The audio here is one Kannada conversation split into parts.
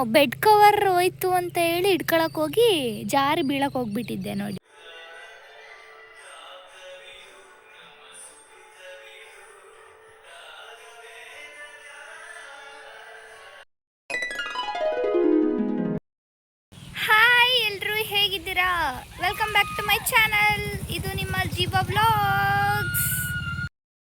ಬೆಡ್ ಕವರ್ ಹೋಯ್ತು ಅಂತ ಹೇಳಿ ಇಟ್ಕೊಳಕ್ಕೆ ಹೋಗಿ ಜಾರಿ ಬೀಳಕ್ಕೆ ಹೋಗ್ಬಿಟ್ಟಿದ್ದೆ ನೋಡಿ. ಹಾಯ್, ಎಲ್ಲರೂ ಹೇಗಿದ್ದೀರಾ? Welcome back to my channel. ಇದು ನಿಮ್ಮ ಜೀವ ವ್ಲಾಗ್ಸ್.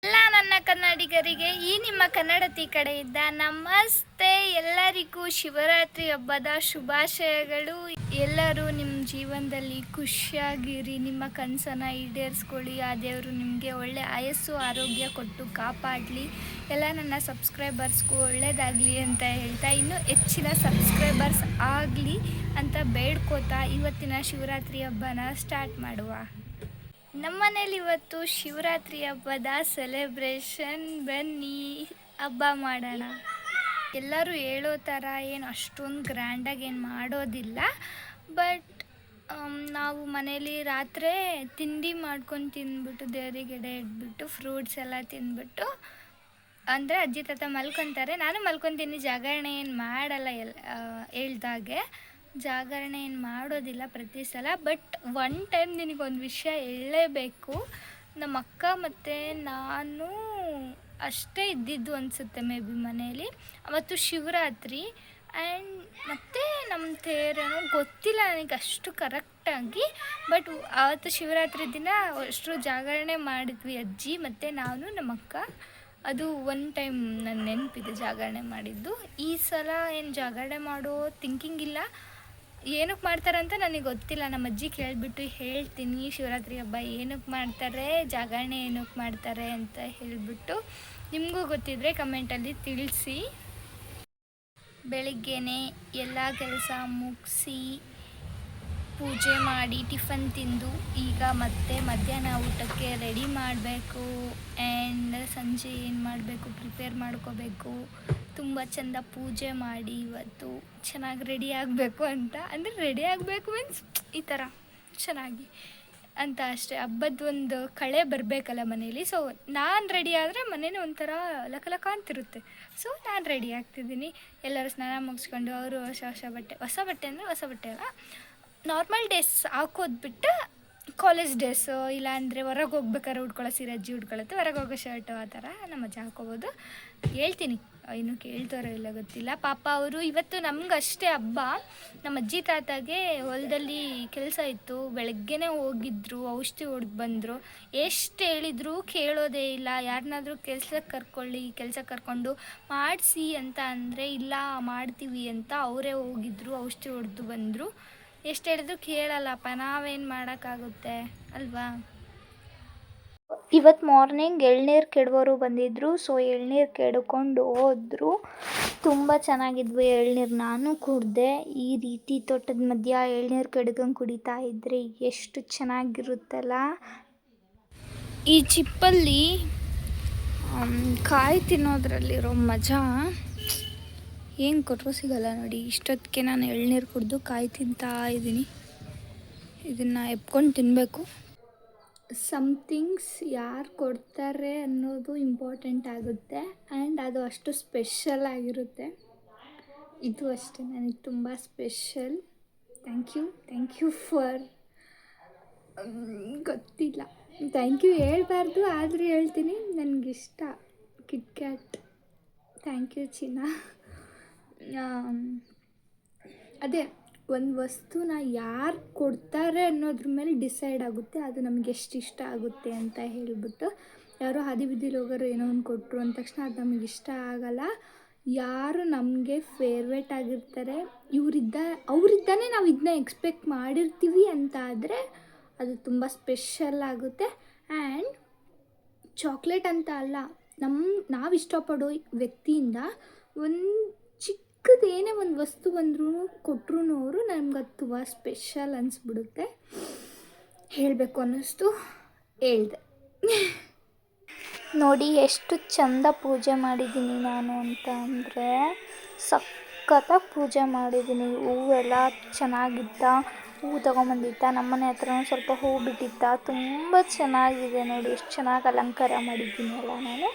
ಎಲ್ಲ ನನ್ನ ಕನ್ನಡಿಗರಿಗೆ ಈ ನಿಮ್ಮ ಕನ್ನಡತಿ ಕಡೆಯಿಂದ ನಮಸ್ತೆ. ಎಲ್ಲರಿಗೂ ಶಿವರಾತ್ರಿ ಹಬ್ಬದ ಶುಭಾಶಯಗಳು. ಎಲ್ಲರೂ ನಿಮ್ಮ ಜೀವನದಲ್ಲಿ ಖುಷಿಯಾಗಿರಿ, ನಿಮ್ಮ ಕನಸನ್ನು ಈಡೇರಿಸ್ಕೊಳ್ಳಿ. ಆ ದೇವರು ನಿಮಗೆ ಒಳ್ಳೆ ಆಯಸ್ಸು ಆರೋಗ್ಯ ಕೊಟ್ಟು ಕಾಪಾಡಲಿ. ಎಲ್ಲ ನನ್ನ ಸಬ್ಸ್ಕ್ರೈಬರ್ಸ್ಗೂ ಒಳ್ಳೆಯದಾಗಲಿ ಅಂತ ಹೇಳ್ತಾ, ಇನ್ನೂ ಹೆಚ್ಚಿನ ಸಬ್ಸ್ಕ್ರೈಬರ್ಸ್ ಆಗಲಿ ಅಂತ ಬೇಡ್ಕೋತಾ ಇವತ್ತಿನ ಶಿವರಾತ್ರಿ ಹಬ್ಬನ ಸ್ಟಾರ್ಟ್ ಮಾಡುವ. ನಮ್ಮನೇಲಿ ಇವತ್ತು ಶಿವರಾತ್ರಿ ಹಬ್ಬದ ಸೆಲೆಬ್ರೇಷನ್. ಬನ್ನಿ ಹಬ್ಬ ಮಾಡೋಣ. ಎಲ್ಲರೂ ಹೇಳೋ ಥರ ಏನು ಅಷ್ಟೊಂದು ಗ್ರ್ಯಾಂಡಾಗಿ ಏನು ಮಾಡೋದಿಲ್ಲ. ಬಟ್ ನಾವು ಮನೇಲಿ ರಾತ್ರಿ ತಿಂಡಿ ಮಾಡ್ಕೊಂಡು ತಿಂದ್ಬಿಟ್ಟು ದೇವರಿಗೆ ಎಡೆ ಇಟ್ಬಿಟ್ಟು ಫ್ರೂಟ್ಸ್ ಎಲ್ಲ ತಿಂದ್ಬಿಟ್ಟು, ಅಂದರೆ ಅಜ್ಜಿ ತಾತ ಮಲ್ಕೊತಾರೆ, ನಾನು ಮಲ್ಕೊತೀನಿ. ಜಾಗರಣೆ ಏನು ಮಾಡಲ್ಲ, ಹೇಳ್ದಾಗೆ ಜಾಗರಣೆ ಏನು ಮಾಡೋದಿಲ್ಲ ಪ್ರತಿ ಸಲ. ಬಟ್ ಒನ್ ಟೈಮ್ ನಿನಗೊಂದು ವಿಷಯ ಹೇಳಲೇಬೇಕು. ನಮ್ಮ ಅಕ್ಕ ಮತ್ತು ನಾನು ಅಷ್ಟೇ ಇದ್ದಿದ್ದು ಅನಿಸುತ್ತೆ ಮೇ ಬಿ ಮನೇಲಿ ಅವತ್ತು ಶಿವರಾತ್ರಿ. ಆ್ಯಂಡ್ ಮತ್ತು ನಮ್ಮ ತೇರೇನೋ ಗೊತ್ತಿಲ್ಲ ನನಗೆ ಅಷ್ಟು ಕರೆಕ್ಟಾಗಿ. ಬಟ್ ಆವತ್ತು ಶಿವರಾತ್ರಿ ದಿನ ಅಷ್ಟು ಜಾಗರಣೆ ಮಾಡಿದ್ವಿ ಅಜ್ಜಿ ಮತ್ತು ನಾನು, ನಮ್ಮ ಅಕ್ಕ. ಅದು ಒನ್ ಟೈಮ್ ನನ್ನ ನೆನಪಿದೆ ಜಾಗರಣೆ ಮಾಡಿದ್ದು. ಈ ಸಲ ಏನು ಜಾಗರಣೆ ಮಾಡೋ ಥಿಂಕಿಂಗ್ ಇಲ್ಲ. ಏನಕ್ಕೆ ಮಾಡ್ತಾರೆ ಅಂತ ನನಗೆ ಗೊತ್ತಿಲ್ಲ. ನಮ್ಮ ಅಜ್ಜಿ ಕೇಳಿಬಿಟ್ಟು ಹೇಳ್ತೀನಿ ಶಿವರಾತ್ರಿ ಹಬ್ಬ ಏನಕ್ಕೆ ಮಾಡ್ತಾರೆ, ಜಾಗರಣೆ ಏನಕ್ಕೆ ಮಾಡ್ತಾರೆ ಅಂತ ಹೇಳಿಬಿಟ್ಟು. ನಿಮಗೂ ಗೊತ್ತಿದ್ದರೆ ಕಮೆಂಟಲ್ಲಿ ತಿಳಿಸಿ. ಬೆಳಿಗ್ಗೆನೇ ಎಲ್ಲ ಕೆಲಸ ಮುಗಿಸಿ ಪೂಜೆ ಮಾಡಿ ಟಿಫನ್ ತಿಂದು ಈಗ ಮತ್ತೆ ಮಧ್ಯಾಹ್ನ ಊಟಕ್ಕೆ ರೆಡಿ ಮಾಡಬೇಕು. ಆ್ಯಂಡ್ ಸಂಜೆ ಏನು ಮಾಡಬೇಕು ಪ್ರಿಪೇರ್ ಮಾಡ್ಕೋಬೇಕು. ತುಂಬ ಚೆಂದ ಪೂಜೆ ಮಾಡಿ ಇವತ್ತು ಚೆನ್ನಾಗಿ ರೆಡಿ ಆಗಬೇಕು ಅಂತ. ಅಂದರೆ ರೆಡಿ ಆಗಬೇಕು ಮೀನ್ಸ್ ಈ ಥರ ಚೆನ್ನಾಗಿ ಅಂತ ಅಷ್ಟೇ. ಹಬ್ಬದ ಒಂದು ಕಳೆ ಬರಬೇಕಲ್ಲ ಮನೇಲಿ. ಸೊ ನಾನು ರೆಡಿ ಆದರೆ ಮನೇಲಿ ಒಂಥರ ಲಕ ಅಂತಿರುತ್ತೆ. ಸೊ ನಾನು ರೆಡಿ ಆಗ್ತಿದ್ದೀನಿ. ಎಲ್ಲರೂ ಸ್ನಾನ ಮುಗಿಸ್ಕೊಂಡು ಅವರು ಹೊಸ ಬಟ್ಟೆ ಅಂದರೆ ಹೊಸ ಬಟ್ಟೆ ಅಲ್ಲ, ನಾರ್ಮಲ್ ಡೇಸ್ ಹಾಕೋದು ಬಿಟ್ಟು ಕಾಲೇಜ್ ಡ್ರೆಸ್ಸು, ಇಲ್ಲಾಂದರೆ ಹೊರಗೆ ಹೋಗ್ಬೇಕಾದ್ರೆ ಉಟ್ಕೊಳ್ಳೋ ಸೀರೆ ಅಜ್ಜಿ ಉಟ್ಕೊಳ್ಳುತ್ತೆ, ಹೊರಗೆ ಹೋಗೋ ಶರ್ಟು ಆ ಥರ ನಮ್ಮ ಅಜ್ಜಿ ಹಾಕೋಬೋದು. ಹೇಳ್ತೀನಿ, ಇನ್ನೂ ಕೇಳ್ತಾರೋ ಇಲ್ಲ ಗೊತ್ತಿಲ್ಲ. ಪಾಪ ಅವರು ಇವತ್ತು ನಮಗಷ್ಟೇ ಹಬ್ಬ. ನಮ್ಮ ಅಜ್ಜಿ ತಾತಾಗೆ ಹೊಲದಲ್ಲಿ ಕೆಲಸ ಇತ್ತು, ಬೆಳಗ್ಗೆನೇ ಹೋಗಿದ್ರು, ಔಷಧಿ ಹೊಡೆದು ಬಂದರು. ಎಷ್ಟು ಹೇಳಿದ್ರು ಕೇಳೋದೇ ಇಲ್ಲ. ಯಾರನ್ನಾದ್ರೂ ಕೆಲಸಕ್ಕೆ ಕರ್ಕೊಂಡು ಮಾಡಿಸಿ ಅಂತ ಅಂದರೆ ಇಲ್ಲ ಮಾಡ್ತೀವಿ ಅಂತ ಅವರೇ ಹೋಗಿದ್ರು, ಔಷಧಿ ಹೊಡೆದು ಬಂದರು. ಎಷ್ಟು ಹೇಳಿದ್ರು ಕೇಳಲ್ಲಪ್ಪ, ನಾವೇನು ಮಾಡೋಕ್ಕಾಗುತ್ತೆ ಅಲ್ವಾ. ಇವತ್ತು ಮಾರ್ನಿಂಗ್ ಎಳ್ನೀರು ಕೆಡುವವರು ಬಂದಿದ್ದರು. ಸೊ ಎಳ್ನೀರು ಕೆಡ್ಕೊಂಡು ಹೋದರು. ತುಂಬ ಚೆನ್ನಾಗಿದ್ವು ಎಳ್ನೀರು, ನಾನು ಕುಡಿದೆ. ಈ ರೀತಿ ತೋಟದ ಮಧ್ಯ ಎಳ್ನೀರು ಕೆಡ್ಕೊಂಡು ಕುಡಿತಾ ಇದ್ದರೆ ಎಷ್ಟು ಚೆನ್ನಾಗಿರುತ್ತಲ್ಲ. ಈ ಚಿಪ್ಪಲ್ಲಿ ಕಾಯಿ ತಿನ್ನೋದ್ರಲ್ಲಿರೋ ಮಜಾ ಏನು ಕೊಟ್ಟರು ಸಿಗಲ್ಲ ನೋಡಿ. ಇಷ್ಟೊತ್ತಿಗೆ ನಾನು ಎಳ್ನೀರು ಕುಡಿದು ಕಾಯಿ ತಿಂತಾ ಇದ್ದೀನಿ. ಇದನ್ನು ಎಪ್ಕೊಂಡು ತಿನ್ನಬೇಕು. ಸಮಥಿಂಗ್ಸ್ ಯಾರು ಕೊಡ್ತಾರೆ ಅನ್ನೋದು ಇಂಪಾರ್ಟೆಂಟ್ ಆಗುತ್ತೆ. ಆ್ಯಂಡ್ ಅದು ಅಷ್ಟು ಸ್ಪೆಷಲ್ ಆಗಿರುತ್ತೆ. ಇದು ಅಷ್ಟೇ ನನಗೆ ತುಂಬ ಸ್ಪೆಷಲ್. ಥ್ಯಾಂಕ್ ಯು ಫಾರ್ ಗೊತ್ತಿಲ್ಲ, ಥ್ಯಾಂಕ್ ಯು ಹೇಳ್ಬಾರ್ದು ಆದರೂ ಹೇಳ್ತೀನಿ. ನನಗಿಷ್ಟ ಕಿಟ್ಕ್ಯಾಟ್. ಥ್ಯಾಂಕ್ ಯು ಚಿನ್ನ. ಅದೇ ಒಂದು ವಸ್ತುನ ಯಾರು ಕೊಡ್ತಾರೆ ಅನ್ನೋದ್ರ ಮೇಲೆ ಡಿಸೈಡ್ ಆಗುತ್ತೆ ಅದು ನಮಗೆ ಎಷ್ಟು ಇಷ್ಟ ಆಗುತ್ತೆ ಅಂತ ಹೇಳಿಬಿಟ್ಟು. ಯಾರೋ ಹಾದಿ ಬೀದಿಲಿ ಹೋಗೋರು ಏನೋ ಒಂದು ಕೊಟ್ಟರು ಅಂದ ತಕ್ಷಣ ಅದು ನಮಗೆ ಇಷ್ಟ ಆಗಲ್ಲ. ಯಾರು ನಮಗೆ ಫೇವ್ರೇಟ್ ಆಗಿರ್ತಾರೆ, ಅವರಿದ್ದಾನೆ ನಾವು ಇದನ್ನ ಎಕ್ಸ್ಪೆಕ್ಟ್ ಮಾಡಿರ್ತೀವಿ ಅಂತ ಆದರೆ ಅದು ತುಂಬ ಸ್ಪೆಷಲ್ ಆಗುತ್ತೆ. ಆ್ಯಂಡ್ ಚಾಕ್ಲೇಟ್ ಅಂತ ಅಲ್ಲ, ನಾವು ಇಷ್ಟಪಡೋ ವ್ಯಕ್ತಿಯಿಂದ ಒಂದು ಚಿಕ್ಕದೇನೇ ಒಂದು ವಸ್ತು ಬಂದ್ರೂ ಕೊಟ್ಟರು ಅವರು ನಮ್ಗೆ ತುಂಬ ಸ್ಪೆಷಲ್ ಅನಿಸ್ಬಿಡುತ್ತೆ. ಹೇಳಬೇಕು ಅನ್ನಿಸ್ತು, ಹೇಳ್ದೆ. ನೋಡಿ ಎಷ್ಟು ಚಂದ ಪೂಜೆ ಮಾಡಿದ್ದೀನಿ ನಾನು ಅಂತ ಅಂದರೆ, ಸಖತ್ತಾಗಿ ಪೂಜೆ ಮಾಡಿದ್ದೀನಿ. ಹೂವೆಲ್ಲ ಚೆನ್ನಾಗಿದ್ದ, ಹೂವು ತೊಗೊಂಬಂದಿದ್ದ, ನಮ್ಮನೆ ಹತ್ರನೂ ಸ್ವಲ್ಪ ಹೂವು ಬಿಟ್ಟಿದ್ದ. ತುಂಬ ಚೆನ್ನಾಗಿದೆ ನೋಡಿ, ಎಷ್ಟು ಚೆನ್ನಾಗಿ ಅಲಂಕಾರ ಮಾಡಿದ್ದೀನಿ ಅಲ್ಲ ನಾನು.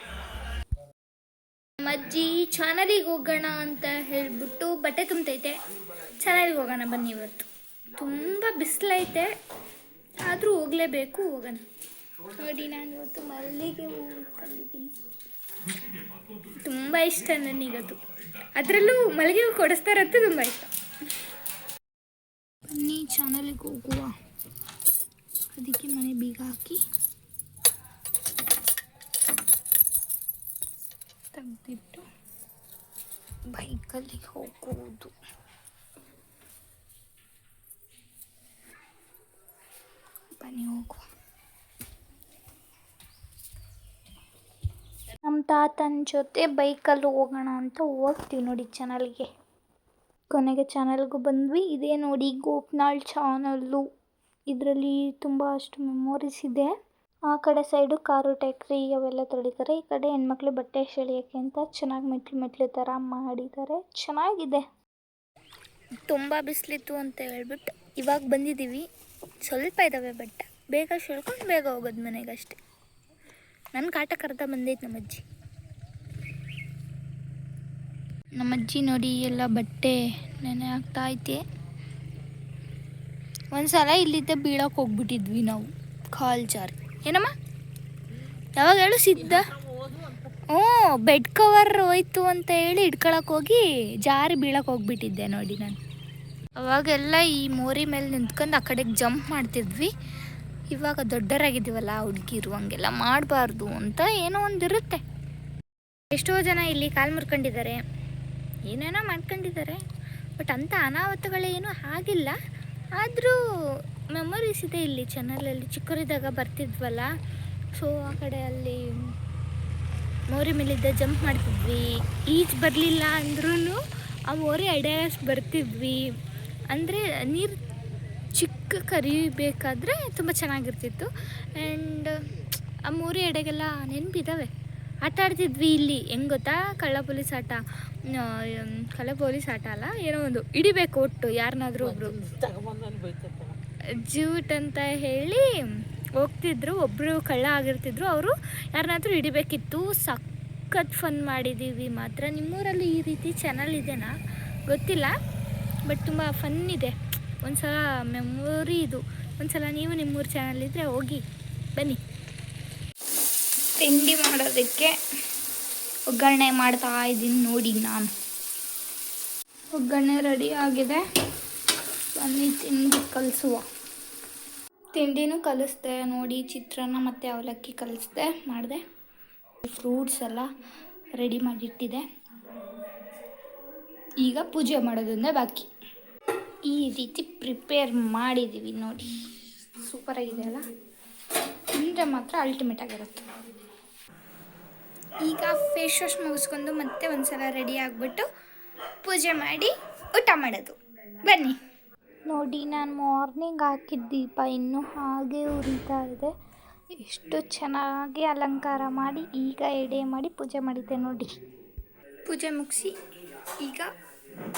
ನಮ್ಮ ಅಜ್ಜಿ ಚಾನಲಿಗೆ ಹೋಗೋಣ ಅಂತ ಹೇಳಿಬಿಟ್ಟು ಬಟ್ಟೆ ತುಂಬತೈತೆ. ಚಾನಲಿಗೆ ಹೋಗೋಣ ಬನ್ನಿ. ಇವತ್ತು ತುಂಬ ಬಿಸಿಲೈತೆ, ಆದರೂ ಹೋಗಲೇಬೇಕು, ಹೋಗೋಣ. ನೋಡಿ, ನಾನು ಇವತ್ತು ಮಲ್ಲಿಗೆ ಹೂವು ತಂದಿದ್ದೀನಿ. ತುಂಬ ಇಷ್ಟ ನನಗದು, ಅದರಲ್ಲೂ ಮಲ್ಲಿಗೆ ಹೂವು ಕೊಡಿಸ್ತಾರಂತೂ ತುಂಬ ಇಷ್ಟ. ಬನ್ನಿ ಚಾನಲಿಗೆ ಹೋಗುವ. ಅದಕ್ಕೆ ಮನೆ ಬೀಗ ಹಾಕಿ ತೆಗೆದಿಟ್ಟು ಬೈಕಲ್ಲಿ ಹೋಗುವುದು. ಬನ್ನಿ ಹೋಗುವ. ನಮ್ಮ ತಾತನ ಜೊತೆ ಬೈಕಲ್ಲಿ ಹೋಗೋಣ ಅಂತ ಹೋಗ್ತೀವಿ ನೋಡಿ ಚಾನಲ್ಗೆ. ಕೊನೆಗೆ ಚಾನಲ್ಗೂ ಬಂದ್ವಿ. ಇದೇ ನೋಡಿ ಗೋಪ್ನಾಳ್ ಚಾನಲ್ಲು. ಇದರಲ್ಲಿ ತುಂಬ ಅಷ್ಟು ಮೆಮೊರೀಸ್ ಇದೆ. ಆ ಕಡೆ ಸೈಡು ಕಾರು ಟ್ಯಾಕ್ರಿ ಅವೆಲ್ಲ ತೊಳಿತಾರೆ. ಈ ಕಡೆ ಹೆಣ್ಮಕ್ಳು ಬಟ್ಟೆ ಸೆಳೆಯೋಕ್ಕೆ ಅಂತ ಚೆನ್ನಾಗಿ ಮೆಟ್ಲು ಥರ ಮಾಡಿದ್ದಾರೆ. ಚೆನ್ನಾಗಿದೆ. ತುಂಬ ಬಿಸಿಲಿತ್ತು ಅಂತ ಹೇಳ್ಬಿಟ್ಟು ಇವಾಗ ಬಂದಿದ್ದೀವಿ. ಸ್ವಲ್ಪ ಇದ್ದಾವೆ ಬಟ್ಟೆ, ಬೇಗ ಸೆಳ್ಕೊಂಡು ಬೇಗ ಹೋಗೋದು ಮನೆಗೆ ಅಷ್ಟೇ. ನನ್ನ ಕಾಟ ಕರ್ದ ಬಂದೈತೆ ನಮ್ಮಜ್ಜಿ ನೋಡಿ ಎಲ್ಲ ಬಟ್ಟೆ ನೆನೆ ಆಗ್ತಾ ಐತೆ. ಒಂದ್ಸಲ ಇಲ್ಲಿದ್ದ ಬೀಳಕ್ಕೆ ಹೋಗ್ಬಿಟ್ಟಿದ್ವಿ ನಾವು, ಕಾಲ್ ಜಾರಿ. ಏನಮ್ಮ ಯಾವಾಗ ಹೇಳು? ಸಿದ್ಧ ಬೆಡ್ ಕವರ್ ಹೋಯ್ತು ಅಂತ ಹೇಳಿ ಹಿಡ್ಕೊಳಕ್ಕೆ ಹೋಗಿ ಜಾರಿ ಬೀಳಕ್ಕೆ ಹೋಗ್ಬಿಟ್ಟಿದ್ದೆ ನೋಡಿ ನಾನು. ಅವಾಗೆಲ್ಲ ಈ ಮೋರಿ ಮೇಲೆ ನಿಂತ್ಕೊಂಡು ಆ ಕಡೆಗೆ ಜಂಪ್ ಮಾಡ್ತಿದ್ವಿ. ಇವಾಗ ದೊಡ್ಡರಾಗಿದ್ದೀವಲ್ಲ ಹುಡುಗಿರು, ಹಂಗೆಲ್ಲ ಮಾಡಬಾರ್ದು ಅಂತ ಏನೋ ಒಂದಿರುತ್ತೆ. ಎಷ್ಟೋ ಜನ ಇಲ್ಲಿ ಕಾಲು ಮುರ್ಕೊಂಡಿದ್ದಾರೆ, ಏನೇನೋ ಮಾಡ್ಕೊಂಡಿದ್ದಾರೆ. ಬಟ್ ಅಂಥ ಅನಾಹುತಗಳೇನೂ ಆಗಿಲ್ಲ. ಆದರೂ ಮೆಮೊರೀಸ್ ಇದೆ ಇಲ್ಲಿ ಚಾನಲಲ್ಲಿ. ಚಿಕ್ಕವರಿದ್ದಾಗ ಬರ್ತಿದ್ವಲ್ಲ, ಸೊ ಆ ಕಡೆ ಅಲ್ಲಿ ಮೋರಿ ಮೇಲಿದ್ದ ಜಂಪ್ ಮಾಡ್ತಿದ್ವಿ. ಈಜು ಬರಲಿಲ್ಲ ಅಂದ್ರೂ ಆ ಮೋರಿ ಅಡ್ಯಾಸ್ ಬರ್ತಿದ್ವಿ. ಅಂದರೆ ನೀರು ಚಿಕ್ಕ ಕರಿಬೇಕಾದ್ರೆ ತುಂಬ ಚೆನ್ನಾಗಿರ್ತಿತ್ತು. ಆ್ಯಂಡ್ ಆ ಮೋರಿ ಎಡೆಗೆಲ್ಲ ನೆನಪಿದ್ದಾವೆ. ಆಟ ಆಡ್ತಿದ್ವಿ ಇಲ್ಲಿ. ಹೆಂಗೆ ಗೊತ್ತಾ? ಕಳ್ಳ ಪೊಲೀಸ್ ಆಟ ಅಲ್ಲ, ಏನೋ ಒಂದು ಹಿಡಿಬೇಕು ಒಟ್ಟು ಯಾರನ್ನಾದ್ರೂ ಒಬ್ರು. ಜೂಟ್ ಅಂತ ಹೇಳಿ ಹೋಗ್ತಿದ್ರು, ಒಬ್ಬರು ಕಳ್ಳ ಆಗಿರ್ತಿದ್ರು, ಅವರು ಯಾರನ್ನಾದ್ರೂ ಹಿಡಿಬೇಕಿತ್ತು. ಸಖತ್ ಫನ್ ಮಾಡಿದ್ದೀವಿ ಮಾತ್ರ. ನಿಮ್ಮೂರಲ್ಲಿ ಈ ರೀತಿ ಚಾನಲ್ ಇದೆನಾ ಗೊತ್ತಿಲ್ಲ, ಬಟ್ ತುಂಬ ಫನ್ ಇದೆ. ಒಂದ್ಸಲ ಮೆಮೊರಿ ಇದು. ಒಂದ್ಸಲ ನೀವು ನಿಮ್ಮೂರು ಚಾನಲ್ ಇದ್ದರೆ ಹೋಗಿ ಬನ್ನಿ. ತಿಂಡಿ ಮಾಡೋದಕ್ಕೆ ಒಗ್ಗರಣೆ ಮಾಡ್ತಾ ಇದ್ದೀನಿ ನೋಡಿ ನಾನು. ಒಗ್ಗರಣೆ ರೆಡಿ ಆಗಿದೆ, ಬನ್ನಿ ತಿಂಡಿ ಕಲಿಸುವ. ತಿಂಡಿನೂ ಕಲಿಸ್ದೆ ನೋಡಿ, ಚಿತ್ರಾನ್ನ ಮತ್ತು ಅವಲಕ್ಕಿ ಮಾಡಿದೆ. ಫ್ರೂಟ್ಸ್ ಎಲ್ಲ ರೆಡಿ ಮಾಡಿಟ್ಟಿದೆ. ಈಗ ಪೂಜೆ ಮಾಡೋದನ್ನೇ ಬಾಕಿ. ಈ ರೀತಿ ಪ್ರಿಪೇರ್ ಮಾಡಿದ್ದೀವಿ ನೋಡಿ. ಸೂಪರಾಗಿದೆ ಅಲ್ಲ? ತಿಂದರೆ ಮಾತ್ರ ಅಲ್ಟಿಮೇಟ್ ಆಗಿರುತ್ತೆ. ಈಗ ಫೇಸ್ ವಾಶ್ ಮುಗಿಸ್ಕೊಂಡು ಮತ್ತೆ ಒಂದ್ಸಲ ರೆಡಿ ಆಗಿಬಿಟ್ಟು ಪೂಜೆ ಮಾಡಿ ಊಟ ಮಾಡೋದು. ಬನ್ನಿ ನೋಡಿ, ನಾನು ಮಾರ್ನಿಂಗ್ ಹಾಕಿದ್ದ ದೀಪ ಇನ್ನೂ ಹಾಗೆ ಉರಿತಾ ಇದೆ. ಎಷ್ಟು ಚೆನ್ನಾಗಿ ಅಲಂಕಾರ ಮಾಡಿ ಈಗ ಎಡೆ ಮಾಡಿ ಪೂಜೆ ಮಾಡಿದ್ದೆ ನೋಡಿ. ಪೂಜೆ ಮುಗಿಸಿ ಈಗ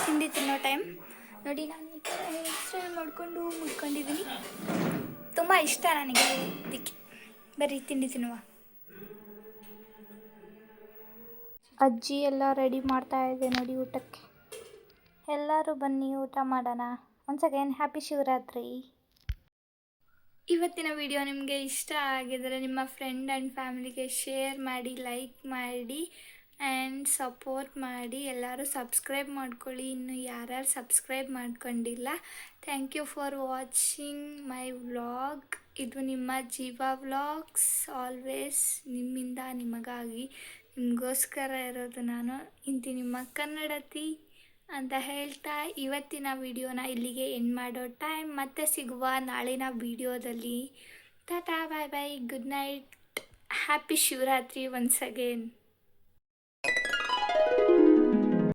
ತಿಂಡಿ ತಿನ್ನೋ ಟೈಮ್ ನೋಡಿ. ನಾನು ಈ ಥರ ಹೇರ್ ಸ್ಟೈಲ್ ಮಾಡಿಕೊಂಡು ಮುಟ್ಕೊಂಡಿದ್ದೀನಿ. ತುಂಬ ಇಷ್ಟ ನನಗೆ ಅದಕ್ಕೆ. ಬರ್ರಿ ತಿಂಡಿ ತಿನ್ನುವ. ಅಜ್ಜಿ ಎಲ್ಲ ರೆಡಿ ಮಾಡ್ತಾ ಇದೆ ನೋಡಿ ಊಟಕ್ಕೆ. ಎಲ್ಲರೂ ಬನ್ನಿ ಊಟ ಮಾಡೋಣ. Once again happy Shivaratri. ಇವತ್ತಿನ ವಿಡಿಯೋ ನಿಮಗೆ ಇಷ್ಟ ಆಗಿದರೆ ನಿಮ್ಮ ಫ್ರೆಂಡ್ ಆ್ಯಂಡ್ ಫ್ಯಾಮಿಲಿಗೆ ಶೇರ್ ಮಾಡಿ, ಲೈಕ್ ಮಾಡಿ ಆ್ಯಂಡ್ ಸಪೋರ್ಟ್ ಮಾಡಿ. ಎಲ್ಲರೂ ಸಬ್ಸ್ಕ್ರೈಬ್ ಮಾಡ್ಕೊಳ್ಳಿ, ಇನ್ನು ಯಾರ್ಯಾರು ಸಬ್ಸ್ಕ್ರೈಬ್ ಮಾಡ್ಕೊಂಡಿಲ್ಲ. Thank you for watching my vlog. ಇದು ನಿಮ್ಮ ಜೀವ ವ್ಲಾಗ್ಸ್. ಆಲ್ವೇಸ್ ನಿಮ್ಮಿಂದ ನಿಮಗಾಗಿ, ನಿಮಗೋಸ್ಕರ ಇರೋದು ನಾನು. ಇಂತಿ ನಿಮ್ಮ ಕನ್ನಡತಿ ಅಂತ ಹೇಳ್ತಾ ಇವತ್ತಿನ ವಿಡಿಯೋನ ಇಲ್ಲಿಗೆ ಎಂಡ್ ಮಾಡೋ ಟೈಮ್. ಮತ್ತೆ ಸಿಗುವ ನಾಳಿನ ವಿಡಿಯೋದಲ್ಲಿ. ಟಾಟಾ, bye bye, good night, happy Shivaratri once again.